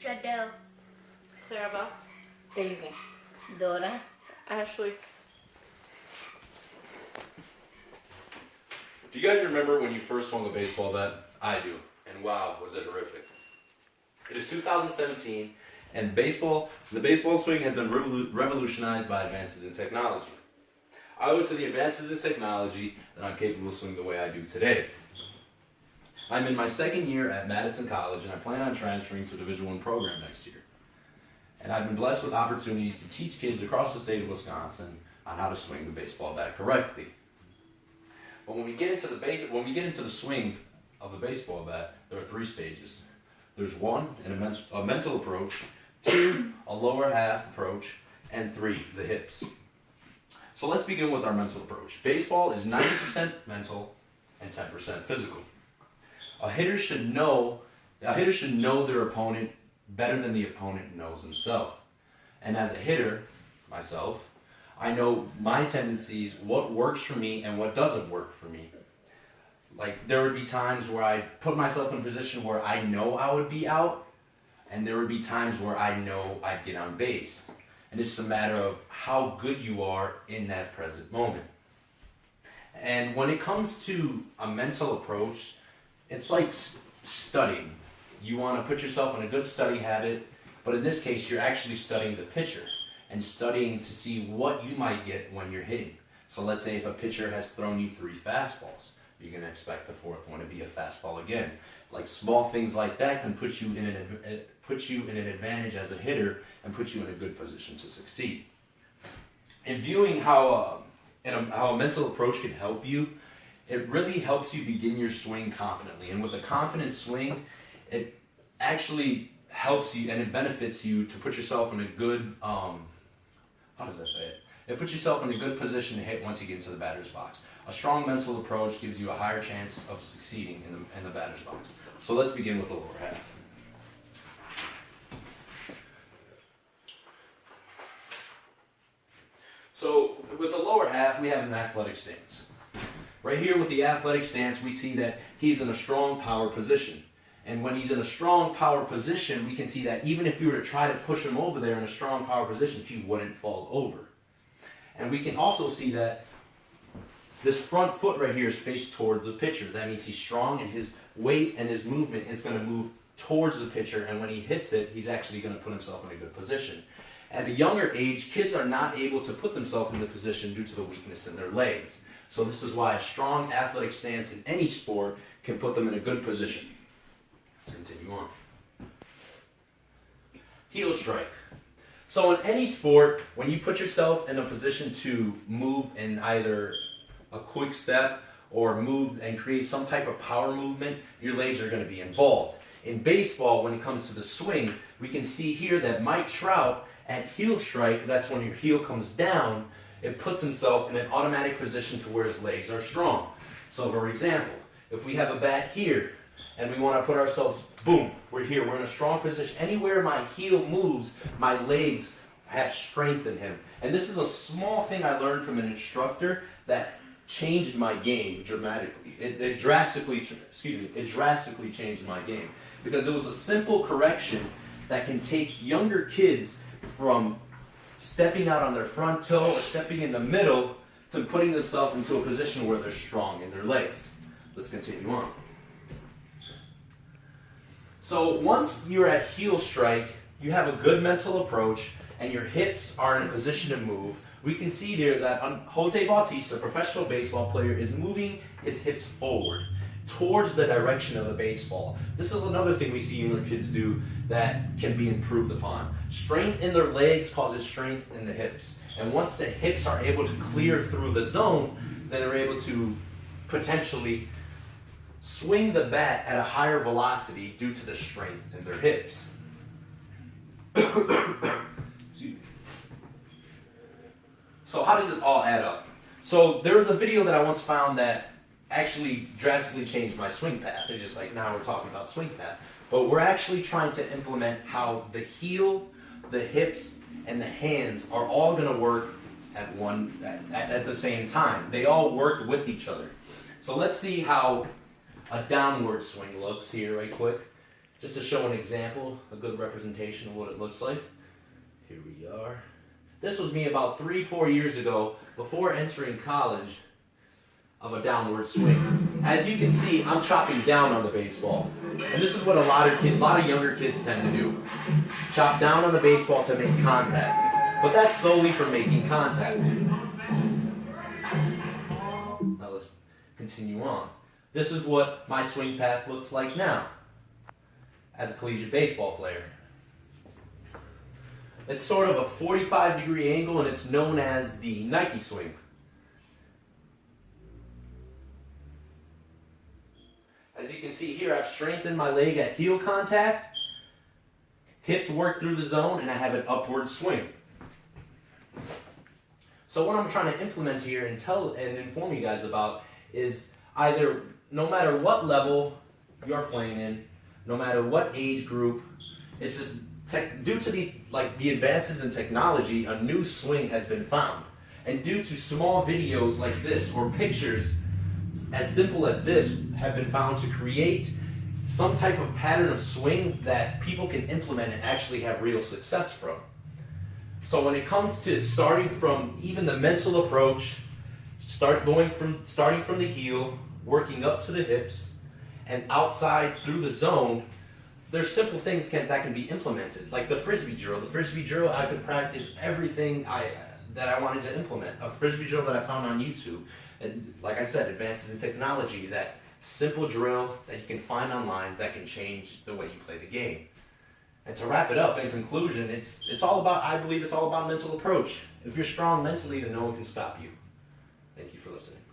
Jadelle. Sarah, Daisy. Dora. Ashley. Do you guys remember when you first swung a baseball bat? I do. And wow, was it horrific. It is 2017, and the baseball swing has been revolutionized by advances in technology. I owe it to the advances in technology that I'm capable of swinging the way I do today. I'm in my second year at Madison College, and I plan on transferring to a Division I program next year. And I've been blessed with opportunities to teach kids across the state of Wisconsin on how to swing the baseball bat correctly. But when we get into the swing of the baseball bat, there are 3 stages. There's 1, a mental approach, 2, a lower half approach, and 3, the hips. So let's begin with our mental approach. Baseball is 90% mental and 10% physical. A hitter should know their opponent better than the opponent knows himself. And as a hitter, myself, I know my tendencies, what works for me and what doesn't work for me. Like, there would be times where I put myself in a position where I know I would be out, and there would be times where I know I'd get on base. And it's a matter of how good you are in that present moment. And when it comes to a mental approach, it's like studying. You want to put yourself in a good study habit, but in this case, you're actually studying the pitcher and studying to see what you might get when you're hitting. So let's say if a pitcher has thrown you 3 fastballs, you're going to expect the 4th one to be a fastball again. Like, small things like that can put you in an advantage as a hitter and put you in a good position to succeed. In viewing how a mental approach can help you, it really helps you begin your swing confidently. And with a confident swing, it actually helps you and it benefits you to put yourself in a good, It puts yourself in a good position to hit once you get into the batter's box. A strong mental approach gives you a higher chance of succeeding in the batter's box. So let's begin with the lower half. So with the lower half, we have an athletic stance. Right here with the athletic stance, we see that he's in a strong power position. And when he's in a strong power position, we can see that even if we were to try to push him over there in a strong power position, he wouldn't fall over. And we can also see that this front foot right here is faced towards the pitcher. That means he's strong, and his weight and his movement is going to move towards the pitcher, and when he hits it, he's actually going to put himself in a good position. At a younger age, kids are not able to put themselves in the position due to the weakness in their legs. So this is why a strong athletic stance in any sport can put them in a good position. Let's continue on. Heel strike. So in any sport, when you put yourself in a position to move in either a quick step or move and create some type of power movement, your legs are going to be involved. In baseball, when it comes to the swing, we can see here that Mike Trout at heel strike, that's when your heel comes down, it puts himself in an automatic position to where his legs are strong. So for example, if we have a bat here and we want to put ourselves, boom, we're here, we're in a strong position. Anywhere my heel moves, my legs have strength in him. And this is a small thing I learned from an instructor that changed my game dramatically. It drastically changed my game. Because it was a simple correction that can take younger kids from stepping out on their front toe or stepping in the middle to putting themselves into a position where they're strong in their legs. Let's continue on. So once you're at heel strike, you have a good mental approach and your hips are in a position to move. We can see here that Jose Bautista, a professional baseball player, is moving his hips forward towards the direction of the baseball. This is another thing we see younger kids do that can be improved upon. Strength in their legs causes strength in the hips. And once the hips are able to clear through the zone, then they're able to potentially swing the bat at a higher velocity due to the strength in their hips. So how does this all add up? So there was a video that I once found that actually drastically changed my swing path. It's just like, now we're talking about swing path. But we're actually trying to implement how the heel, the hips, and the hands are all going to work at the same time. They all work with each other. So let's see how a downward swing looks here right quick. Just to show an example, a good representation of what it looks like. Here we are. This was me about 3-4 years ago, before entering college, of a downward swing. As you can see, I'm chopping down on the baseball. And this is what a lot of younger kids tend to do. Chop down on the baseball to make contact. But that's solely for making contact. Now let's continue on. This is what my swing path looks like now, as a collegiate baseball player. It's sort of a 45-degree angle, and it's known as the Nike swing. As you can see here, I've strengthened my leg at heel contact, hips work through the zone, and I have an upward swing. So what I'm trying to implement here and inform you guys about is either, no matter what level you're playing in, no matter what age group, it's just due to the advances in technology, a new swing has been found. And due to small videos like this or pictures as simple as this have been found to create some type of pattern of swing that people can implement and actually have real success from. So when it comes to starting from even the mental approach, starting from the heel, working up to the hips, and outside through the zone, there's simple things that can be implemented. Like the frisbee drill. The frisbee drill, I could practice everything that I wanted to implement. A frisbee drill that I found on YouTube. And like I said, advances in technology, that simple drill that you can find online that can change the way you play the game. And to wrap it up, in conclusion, I believe it's all about mental approach. If you're strong mentally, then no one can stop you. Thank you for listening.